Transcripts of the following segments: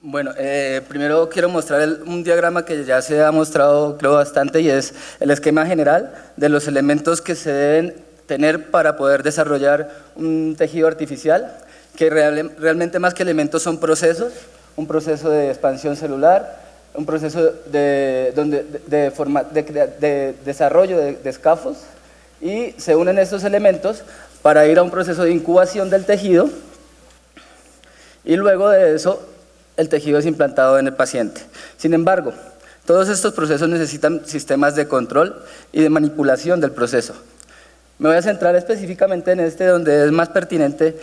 Bueno, primero quiero mostrar un diagrama que ya se ha mostrado, creo, bastante, y es el esquema general de los elementos que se deben tener para poder desarrollar un tejido artificial, que realmente más que elementos son procesos, un proceso de expansión celular, un proceso de desarrollo de escafos, y se unen estos elementos para ir a un proceso de incubación del tejido, y luego de eso el tejido es implantado en el paciente. Sin embargo, todos estos procesos necesitan sistemas de control y de manipulación del proceso. Me voy a centrar específicamente en este, donde es más pertinente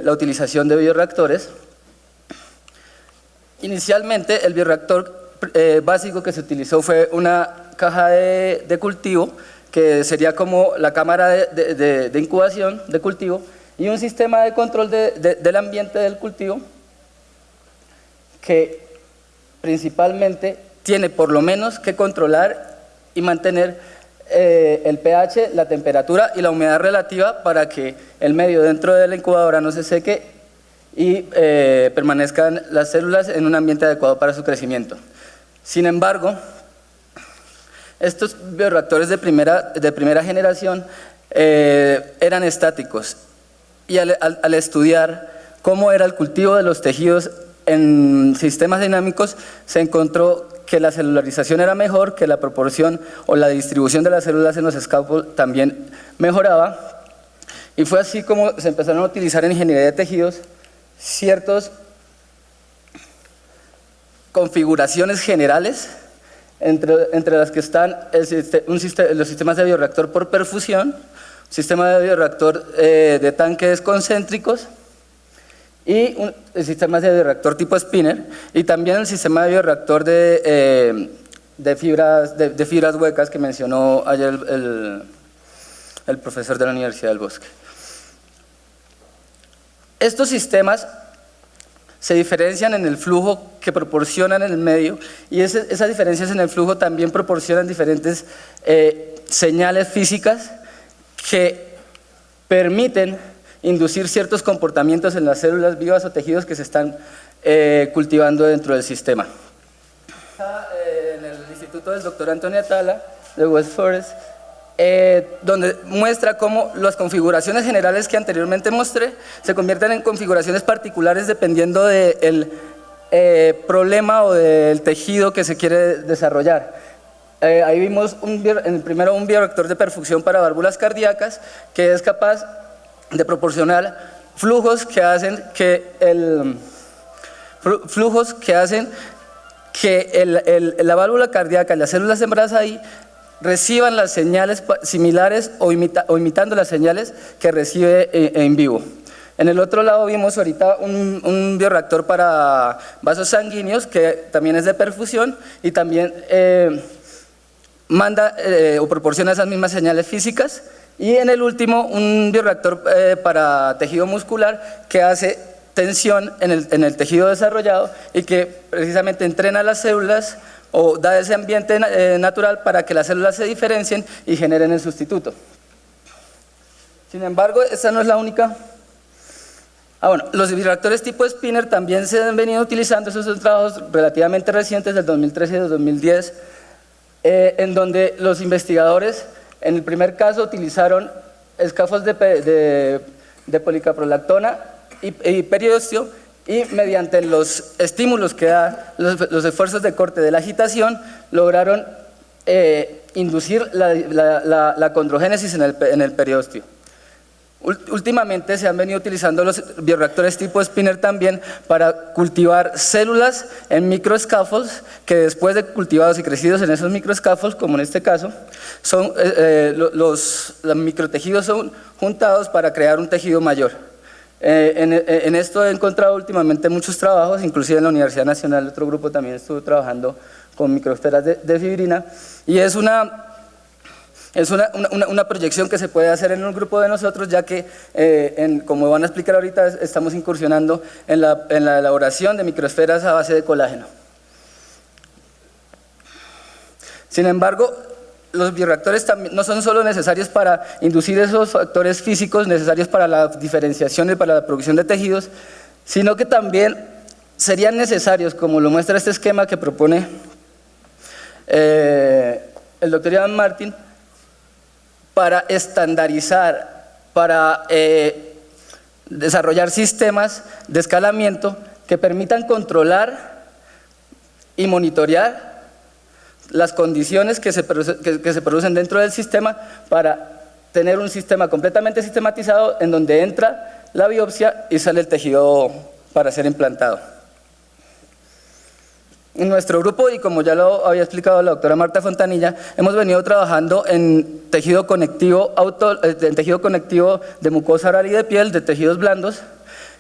la utilización de bioreactores. Inicialmente, el bioreactor básico que se utilizó fue una caja de cultivo, que sería como la cámara de incubación de cultivo, y un sistema de control del ambiente del cultivo, que principalmente tiene por lo menos que controlar y mantener el pH, la temperatura y la humedad relativa para que el medio dentro de la incubadora no se seque y permanezcan las células en un ambiente adecuado para su crecimiento. Sin embargo, estos bioreactores de primera generación eran estáticos, y al estudiar cómo era el cultivo de los tejidos en sistemas dinámicos, se encontró que la celularización era mejor, que la proporción o la distribución de las células en los scaffolds también mejoraba, y fue así como se empezaron a utilizar en ingeniería de tejidos ciertas configuraciones generales, entre las que están los sistemas de bioreactor por perfusión, sistema de bioreactor de tanques concéntricos, y el sistema de bioreactor tipo spinner, y también el sistema de bioreactor de fibras huecas que mencionó ayer el profesor de la Universidad del Bosque. Estos sistemas se diferencian en el flujo que proporcionan en el medio, y esas diferencias en el flujo también proporcionan diferentes señales físicas que permiten inducir ciertos comportamientos en las células vivas o tejidos que se están cultivando dentro del sistema. En el instituto del doctor Antonio Atala de West Forest, donde muestra cómo las configuraciones generales que anteriormente mostré se convierten en configuraciones particulares dependiendo del problema o del tejido que se quiere desarrollar. Ahí vimos primero un bioreactor de perfusión para válvulas cardíacas, que es capaz de proporcionar flujos que hacen que la válvula cardíaca y las células sembradas ahí reciban las señales similares o imitando las señales que recibe en vivo. En el otro lado vimos ahorita un bioreactor para vasos sanguíneos, que también es de perfusión y también manda o proporciona esas mismas señales físicas. Y en el último, un bioreactor para tejido muscular, que hace tensión en el tejido desarrollado y que precisamente entrena las células o da ese ambiente natural para que las células se diferencien y generen el sustituto. Sin embargo, esta no es la única. Bueno, los bioreactores tipo spinner también se han venido utilizando. Esos son trabajos relativamente recientes, del 2013 y del 2010, en donde los investigadores, en el primer caso, utilizaron escafos de policaprolactona y periósteo, y mediante los estímulos que da los esfuerzos de corte de la agitación, lograron inducir la condrogénesis en el periósteo. Últimamente se han venido utilizando los bioreactores tipo spinner también para cultivar células en microescafos, que después de cultivados y crecidos en esos microescafos, como en este caso, los microtejidos son juntados para crear un tejido mayor. En esto he encontrado últimamente muchos trabajos, inclusive en la Universidad Nacional otro grupo también estuvo trabajando con microesferas de fibrina, y es una proyección que se puede hacer en un grupo de nosotros, ya que, como van a explicar ahorita, estamos incursionando en la elaboración de microesferas a base de colágeno. Sin embargo, los bioreactores también no son solo necesarios para inducir esos factores físicos necesarios para la diferenciación y para la producción de tejidos, sino que también serían necesarios, como lo muestra este esquema que propone el doctor Ivan Martin, para estandarizar, para desarrollar sistemas de escalamiento que permitan controlar y monitorear las condiciones que se producen dentro del sistema para tener un sistema completamente sistematizado en donde entra la biopsia y sale el tejido para ser implantado. En nuestro grupo, y como ya lo había explicado la doctora Marta Fontanilla, hemos venido trabajando en tejido conectivo, de mucosa oral y de piel, de tejidos blandos,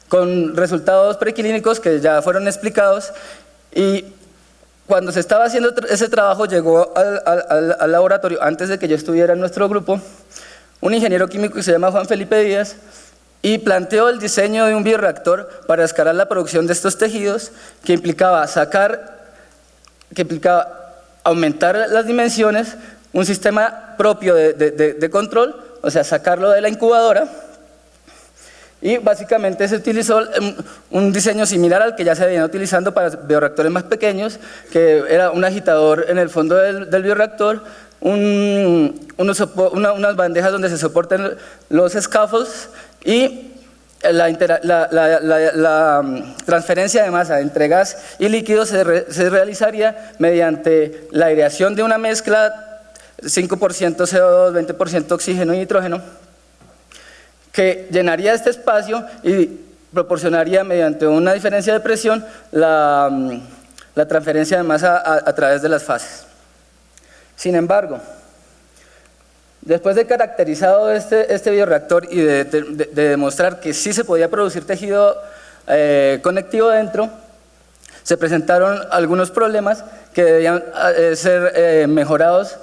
con resultados preclínicos que ya fueron explicados, y cuando se estaba haciendo ese trabajo llegó al laboratorio, antes de que yo estuviera en nuestro grupo, un ingeniero químico que se llama Juan Felipe Díaz, y planteó el diseño de un bioreactor para escalar la producción de estos tejidos, que implicaba aumentar las dimensiones, un sistema propio de control, o sea, sacarlo de la incubadora, y básicamente se utilizó un diseño similar al que ya se venía utilizando para bioreactores más pequeños, que era un agitador en el fondo del bioreactor, unas bandejas donde se soportan los scaffolds y la transferencia de masa entre gas y líquido se realizaría mediante la aireación de una mezcla 5% CO2, 20% oxígeno y nitrógeno, que llenaría este espacio y proporcionaría mediante una diferencia de presión la transferencia de masa a través de las fases. Sin embargo, después de caracterizado este bioreactor y de demostrar que sí se podía producir tejido conectivo dentro, se presentaron algunos problemas que debían ser mejorados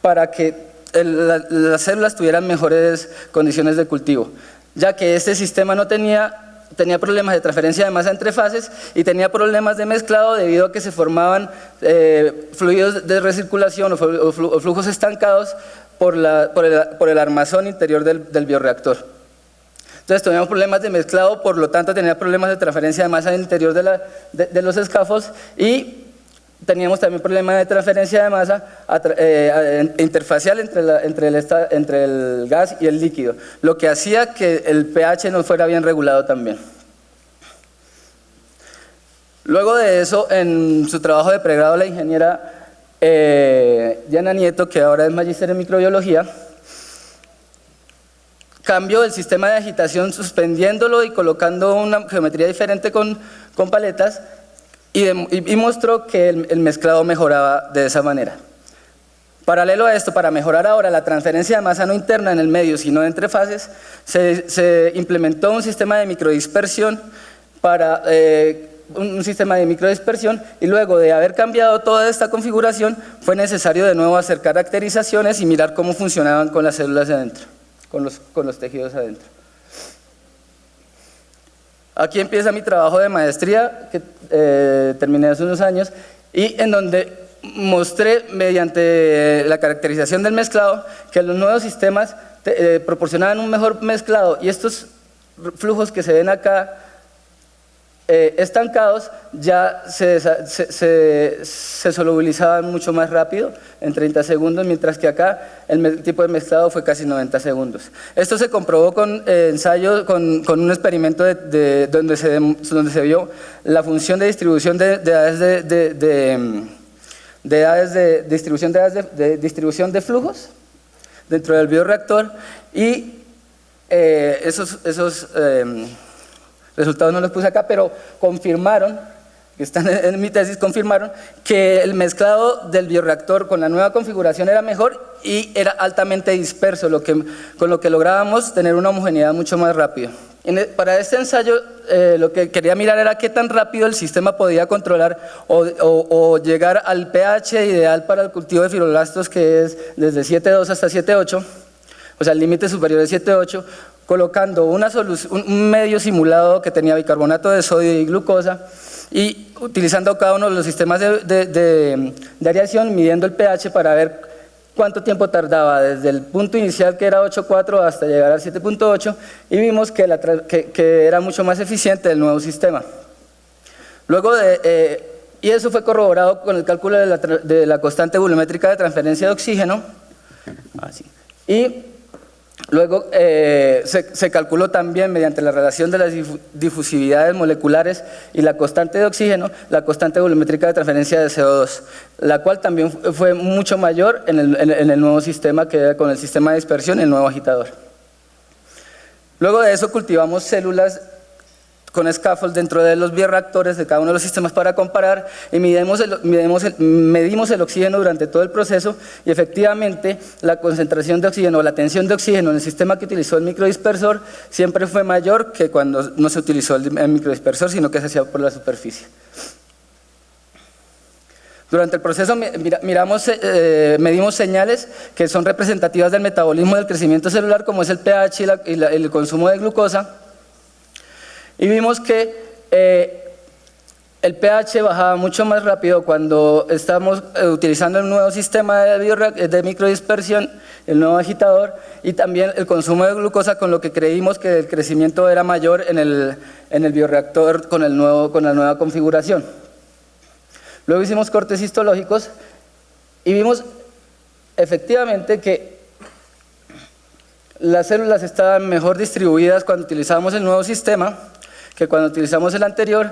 para que las células tuvieran mejores condiciones de cultivo, ya que este sistema no tenía problemas de transferencia de masa entre fases y tenía problemas de mezclado debido a que se formaban fluidos de recirculación o flujos estancados por el armazón interior del bioreactor. Entonces teníamos problemas de mezclado, por lo tanto tenía problemas de transferencia de masa en el interior de los scaffolds, y teníamos también problemas de transferencia de masa interfacial entre el gas y el líquido, lo que hacía que el pH no fuera bien regulado también. Luego de eso, en su trabajo de pregrado, la ingeniera Diana Nieto, que ahora es magíster en microbiología, cambió el sistema de agitación suspendiéndolo y colocando una geometría diferente con paletas, y mostró que el mezclado mejoraba de esa manera. Paralelo a esto, para mejorar ahora la transferencia de masa no interna en el medio, sino entre fases, se implementó un sistema de microdispersión y luego de haber cambiado toda esta configuración, fue necesario de nuevo hacer caracterizaciones y mirar cómo funcionaban con las células de adentro, con los tejidos adentro. Aquí empieza mi trabajo de maestría, que terminé hace unos años, y en donde mostré mediante la caracterización del mezclado que los nuevos sistemas proporcionaban un mejor mezclado, y estos flujos que se ven acá estancados ya se solubilizaban mucho más rápido, en 30 segundos, mientras que acá el tipo de mezclado fue casi 90 segundos. Esto se comprobó con ensayos, con un experimento donde se vio la función de distribución de distribución de flujos dentro del bioreactor, y esos resultados no los puse acá, pero confirmaron, que están en mi tesis, confirmaron que el mezclado del bioreactor con la nueva configuración era mejor y era altamente disperso, con lo que lográbamos tener una homogeneidad mucho más rápida. Para este ensayo lo que quería mirar era qué tan rápido el sistema podía controlar o llegar al pH ideal para el cultivo de fibroblastos, que es desde 7.2 hasta 7.8, o sea, el límite superior de 7.8, colocando un medio simulado que tenía bicarbonato de sodio y glucosa, y utilizando cada uno de los sistemas de aireación, midiendo el pH para ver cuánto tiempo tardaba desde el punto inicial, que era 8.4, hasta llegar al 7.8, y vimos que era mucho más eficiente el nuevo sistema. Luego y eso fue corroborado con el cálculo de la constante volumétrica de transferencia de oxígeno. Así. Y luego se calculó también, mediante la relación de las difusividades moleculares y la constante de oxígeno, la constante volumétrica de transferencia de CO2, la cual también fue mucho mayor en el nuevo sistema, que era con el sistema de dispersión y el nuevo agitador. Luego de eso cultivamos células con scaffold dentro de los bioreactores de cada uno de los sistemas para comparar, y medimos el oxígeno durante todo el proceso, y efectivamente la concentración de oxígeno, la tensión de oxígeno en el sistema que utilizó el microdispersor siempre fue mayor que cuando no se utilizó el microdispersor, sino que se hacía por la superficie. Durante el proceso medimos señales que son representativas del metabolismo del crecimiento celular, como es el pH y el consumo de glucosa. Y vimos que el pH bajaba mucho más rápido cuando estamos utilizando el nuevo sistema de microdispersión, el nuevo agitador, y también el consumo de glucosa, con lo que creímos que el crecimiento era mayor en el bioreactor con la nueva configuración. Luego hicimos cortes histológicos y vimos efectivamente que las células estaban mejor distribuidas cuando utilizábamos el nuevo sistema que cuando utilizamos el anterior,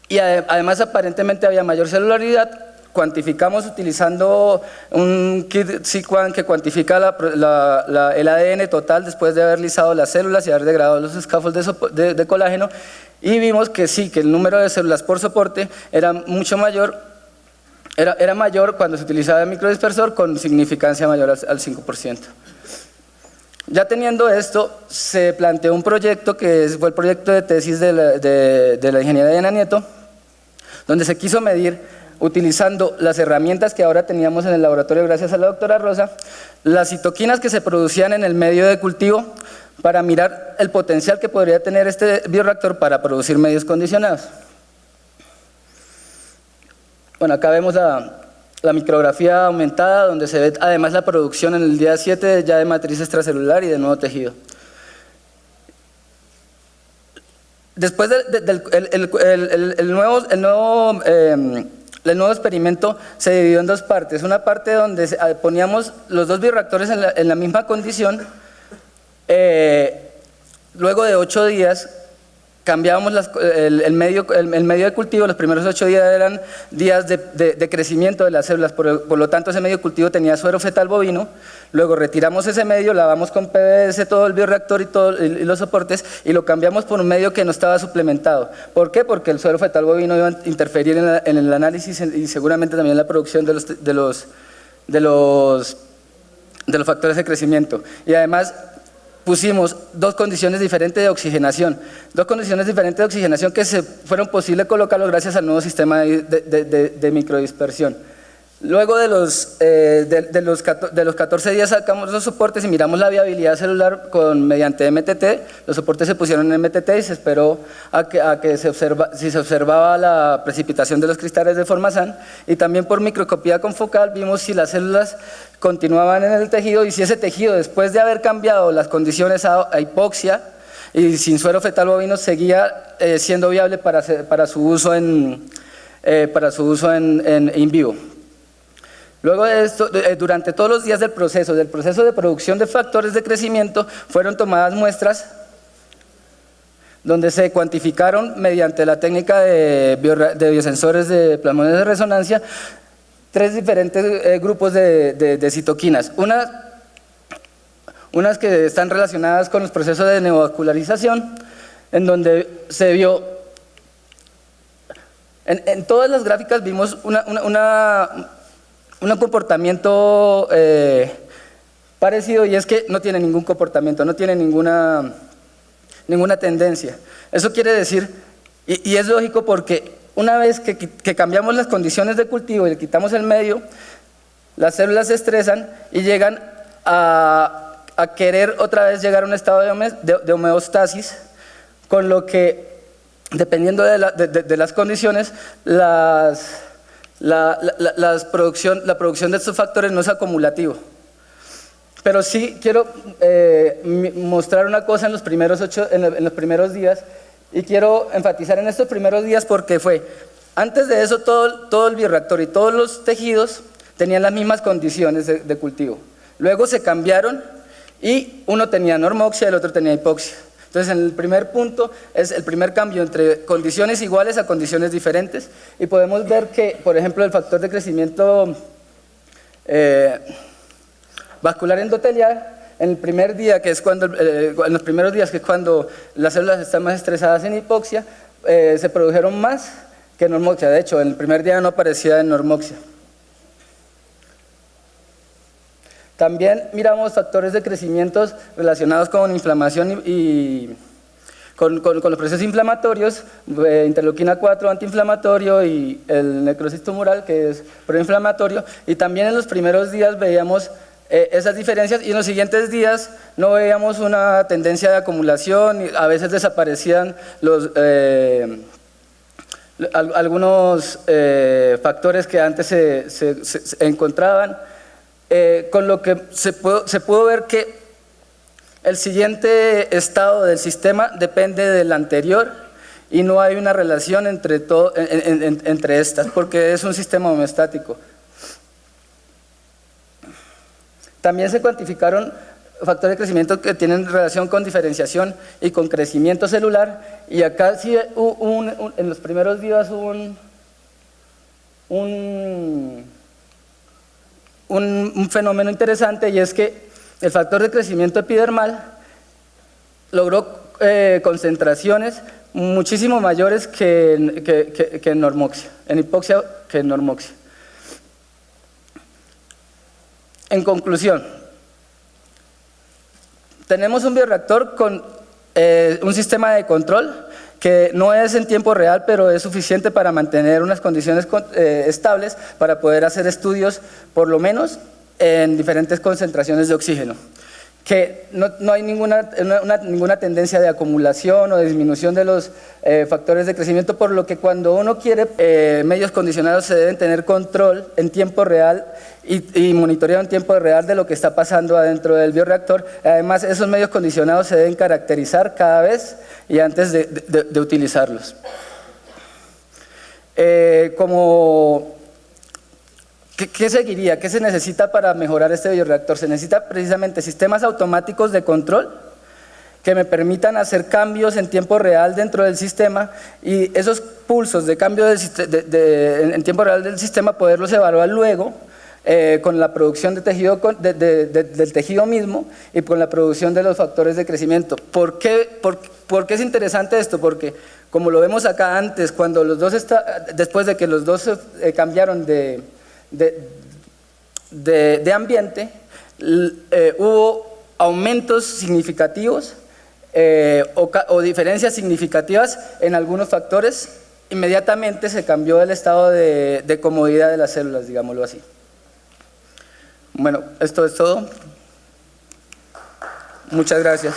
y además aparentemente había mayor celularidad. Cuantificamos utilizando un kit Sequan que cuantifica el ADN total después de haber lisado las células y haber degradado los scaffolds de colágeno, y vimos que sí, que el número de células por soporte era mucho mayor, era mayor cuando se utilizaba el microdispersor, con significancia mayor al 5%. Ya teniendo esto, se planteó un proyecto que fue el proyecto de tesis de la ingeniera Diana Nieto, donde se quiso medir, utilizando las herramientas que ahora teníamos en el laboratorio gracias a la doctora Rosa, las citoquinas que se producían en el medio de cultivo, para mirar el potencial que podría tener este bioreactor para producir medios condicionados. Bueno, acá vemos la micrografía aumentada, donde se ve además la producción en el día 7 ya de matriz extracelular y de nuevo tejido. Después el nuevo experimento se dividió en dos partes. Una parte donde poníamos los dos bioreactores en la misma condición. Luego de 8 días cambiábamos el medio de cultivo. Los primeros 8 días eran días de crecimiento de las células, por lo tanto ese medio de cultivo tenía suero fetal bovino. Luego retiramos ese medio, lavamos con PVS todo el bioreactor y los soportes, y lo cambiamos por un medio que no estaba suplementado. ¿Por qué? Porque el suero fetal bovino iba a interferir en el análisis y seguramente también en la producción de los factores de crecimiento. Y además pusimos dos condiciones diferentes de oxigenación, que se fueron posibles colocarlo gracias al nuevo sistema de microdispersión. Luego de los 14 días sacamos los soportes y miramos la viabilidad celular mediante MTT. Los soportes se pusieron en MTT y se esperó si se observaba la precipitación de los cristales de formazán, y también por microscopía confocal vimos si las células continuaban en el tejido, y si ese tejido, después de haber cambiado las condiciones a hipoxia y sin suero fetal bovino, seguía siendo viable para su uso in vivo. Luego de esto, durante todos los días del proceso de producción de factores de crecimiento, fueron tomadas muestras donde se cuantificaron mediante la técnica de biosensores de plasmones de resonancia 3 diferentes grupos de citoquinas. Unas que están relacionadas con los procesos de neovascularización, en donde se vio, en todas las gráficas vimos un comportamiento parecido, y es que no tiene ningún comportamiento, no tiene ninguna tendencia. Eso quiere decir, y es lógico, porque una vez que cambiamos las condiciones de cultivo y le quitamos el medio, las células se estresan y llegan a querer otra vez llegar a un estado de homeostasis, con lo que, dependiendo de las condiciones, la producción de estos factores no es acumulativo. Pero sí quiero mostrar una cosa en los primeros días, y quiero enfatizar en estos primeros días porque antes de eso todo el bioreactor y todos los tejidos tenían las mismas condiciones de cultivo. Luego se cambiaron y uno tenía normoxia y el otro tenía hipoxia. Entonces, en el primer punto es el primer cambio entre condiciones iguales a condiciones diferentes, y podemos ver que, por ejemplo, el factor de crecimiento vascular endotelial, en el primer día, que es en los primeros días, que es cuando las células están más estresadas en hipoxia, se produjeron más que en normoxia. De hecho, en el primer día no aparecía en normoxia. También miramos factores de crecimiento relacionados con inflamación y con los procesos inflamatorios, interleuquina 4 antiinflamatorio y el necrosis tumoral, que es proinflamatorio, y también en los primeros días veíamos esas diferencias, y en los siguientes días no veíamos una tendencia de acumulación, y a veces desaparecían algunos factores que antes se encontraban. Con lo que se pudo ver que el siguiente estado del sistema depende del anterior, y no hay una relación entre estas, porque es un sistema homeostático. También se cuantificaron factores de crecimiento que tienen relación con diferenciación y con crecimiento celular, y acá sí en los primeros días hubo un fenómeno interesante, y es que el factor de crecimiento epidermal logró concentraciones muchísimo mayores que en normoxia, en hipoxia que en normoxia. En conclusión, tenemos un bioreactor con un sistema de control que no es en tiempo real, pero es suficiente para mantener unas condiciones estables para poder hacer estudios, por lo menos en diferentes concentraciones de oxígeno. Que no hay ninguna tendencia de acumulación o de disminución de los factores de crecimiento, por lo que cuando uno quiere medios condicionados se deben tener control en tiempo real y monitoreo en tiempo real de lo que está pasando adentro del bioreactor. Además, esos medios condicionados se deben caracterizar cada vez y antes de utilizarlos. ¿Qué seguiría? ¿Qué se necesita para mejorar este bioreactor? Se necesita precisamente sistemas automáticos de control que me permitan hacer cambios en tiempo real dentro del sistema, y esos pulsos de cambio en tiempo real del sistema poderlos evaluar luego con la producción de tejido, del tejido mismo, y con la producción de los factores de crecimiento. ¿Por qué es interesante esto? Porque, como lo vemos acá antes, cuando después de que los dos cambiaron de ambiente, hubo aumentos significativos o diferencias significativas en algunos factores. Inmediatamente se cambió el estado de comodidad de las células, digámoslo así. Bueno, esto es todo. Muchas gracias.